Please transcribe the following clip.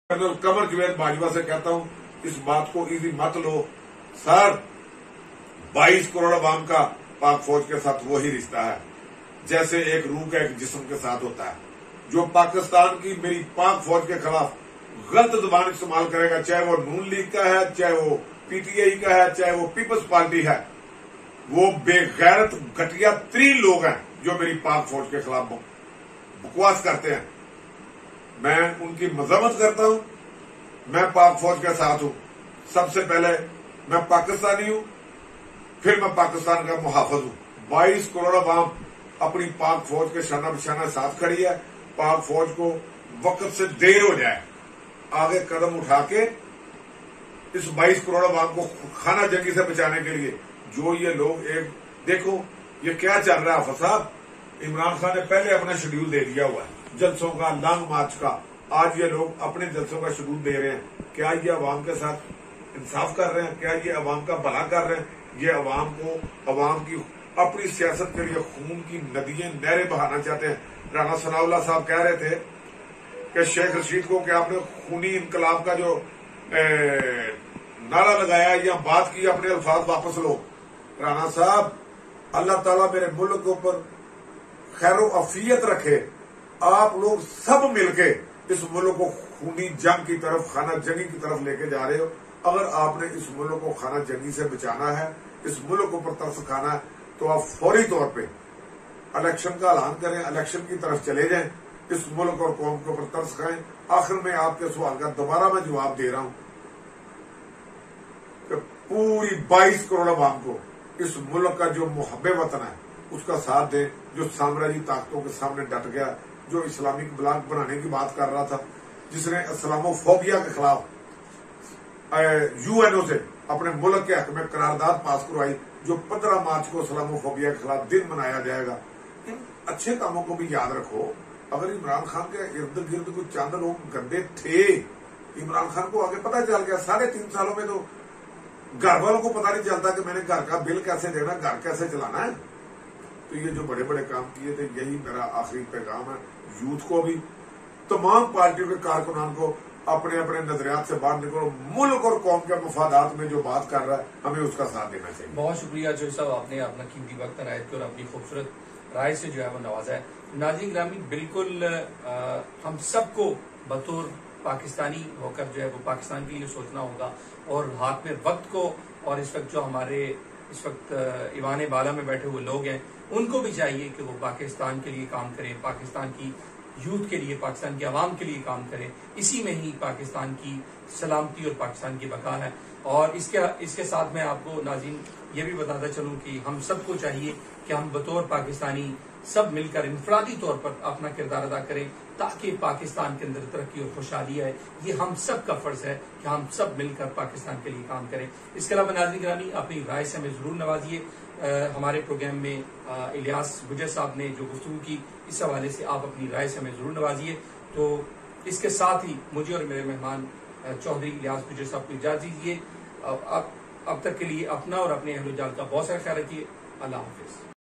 Colonel कमर जवेद बाजवा से कहता हूं, इस बात को इजी मत लो सर। 22 करोड़ अवाम का पाक फौज के साथ वही रिश्ता है जैसे एक रूह का एक जिस्म के साथ होता है। जो पाकिस्तान की मेरी पाक फौज के खिलाफ गलत जुबान इस्तेमाल करेगा, चाहे वो नून लीग का है, चाहे वो पीटीआई का है, चाहे वो पीपल्स पार्टी है, वो बेगैरत घटिया 3 लोग हैं जो मेरी पाक फौज के खिलाफ बकवास करते हैं। मैं उनकी मजम्मत करता हूं। मैं पाक फौज के साथ हूं। सबसे पहले मैं पाकिस्तानी हूं, फिर मैं पाकिस्तान का मुहाफिज हूं। 22 करोड़ अवाम अपनी पाक फौज के शाना बिशाना साथ खड़ी है। पाक फौज को वक्त से देर हो जाए, आगे कदम उठा के इस 22 करोड़ अवाम को खाना जंगी से बचाने के लिए जो ये लोग एक देखो ये क्या चल रहा है साहब। इमरान खान ने पहले अपना शेड्यूल दे दिया हुआ है जलसों का, लॉन्ग मार्च का। आज ये लोग अपने जलसों का शेड्यूल दे रहे हैं। क्या ये अवाम के साथ इंसाफ कर रहे हैं? क्या ये अवाम का भला कर रहे हैं? ये अवाम को, अवाम की अपनी सियासत के लिए खून की नदियां नहरें बहाना चाहते हैं। राना सनाउल्लाह साहब कह रहे थे कि शेख रशीद को क्या आपने खूनी इनकलाब का जो नारा लगाया या बात की, अपने अल्फाज वापस लो। राना साहब, अल्लाह ताला मेरे मुल्क के ऊपर खैर अफियत रखे। आप लोग सब मिलके इस मुल्क को खूनी जंग की तरफ, खाना जंगी की तरफ लेके जा रहे हो। अगर आपने इस मुल्क को खाना जंगी से बचाना है, इस मुल्क को ऊपर तरस खाना है, तो आप फौरी तौर पे इलेक्शन का ऐलान करें, इलेक्शन की तरफ चले जाएं, इस मुल्क और कौम के ऊपर तरस खाएं। आखिर में आपके सवाल का दोबारा मैं जवाब दे रहा हूं कि पूरी 22 करोड़ अवाम को इस मुल्क का जो मुहब्बे वतन है उसका साथ दें, जो साम्राज्यी ताकतों के सामने डट गया, जो इस्लामिक ब्लॉक बनाने की बात कर रहा था, जिसने इस्लामोफोबिया के खिलाफ यूएनओ से अपने मुल्क के हक में करारदाद पास करवाई, जो 15 मार्च को इस्लामोफोबिया के खिलाफ दिन मनाया जाएगा। इन अच्छे कामों को भी याद रखो। अगर इमरान खान के इर्द गिर्द कुछ चंद लोग गंदे थे, इमरान खान को आगे पता चल गया। 3.5 सालों में तो घर वालों को पता नहीं चलता कि मैंने घर का बिल कैसे देना, घर कैसे चलाना है। तो ये जो बड़े बड़े काम किए थे, यही मेरा आखिरी पैगाम है यूथ को भी, तमाम पार्टियों के कारकुनान को। अपने अपने नजरियात से बाहर निकलो। मुल्क और कौम के मफादात में जो बात कर रहा है, हमें उसका साथ देना चाहिए। बहुत शुक्रिया जो साहब, आपने अपना कीमती वक्त अनायत किया और अपनी खूबसूरत राय से जो है वो नवाजा है। नाज़रीन ग्रामी, बिल्कुल हम सबको बतौर पाकिस्तानी होकर जो है वो पाकिस्तान के लिए सोचना होगा और हाथ में वक्त को, और इस वक्त जो हमारे इस वक्त ईवान बाला में बैठे हुए लोग हैं, उनको भी चाहिए कि वो पाकिस्तान के लिए काम करें, पाकिस्तान की यूथ के लिए, पाकिस्तान की आवाम के लिए काम करें। इसी में ही पाकिस्तान की सलामती और पाकिस्तान की बका है। और इसके साथ मैं आपको नाज़रीन ये भी बताता चलूं कि हम सबको चाहिए कि हम बतौर पाकिस्तानी सब मिलकर इनफरादी तौर पर अपना किरदार अदा करें ताकि पाकिस्तान के अंदर तरक्की और खुशहाली आए। ये हम सब का फर्ज है कि हम सब मिलकर पाकिस्तान के लिए काम करें। इसके अलावा नाज़रीन ग्रामी, अपनी राय से हमें जरूर नवाजिए। हमारे प्रोग्राम में इलियास गुजर साहब ने जो गुफ्तगू की, इस हवाले से आप अपनी राय से हमें जरूर नवाजिए। तो इसके साथ ही मुझे और मेरे मेहमान चौधरी इलियास गुजर साहब को इजाजत दीजिए। अब तक के लिए अपना और अपने अहल जाल का बहुत सारा ख्याल रखिए। अल्लाह हाफिज।